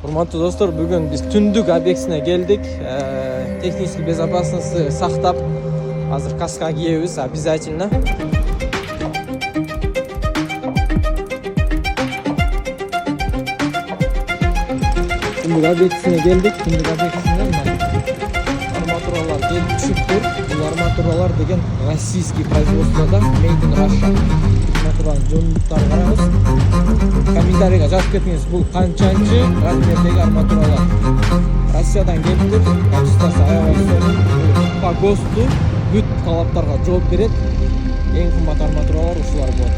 Урматтуу достор, бүгүн биз түндүк объектисине келдик. Технический безопасностьты сактап, азыр каска кийебиз, обязательно. Түндүк объектисине келдик. Түндүк объектисине арматуралар келип түшүптүр. Бул арматуралар деген российский производствода, made in Russia. Арматуранын жөнүндүктөрүн караңыз. Комментарийге жазып кетиңиz, бул канчанчы размердеги арматуралар. Россиядан келиптир, качествосы аябай сонун. По ГОСТу бүт талаптарга жооп берет. Эң кымбат арматуралар ушулар болот.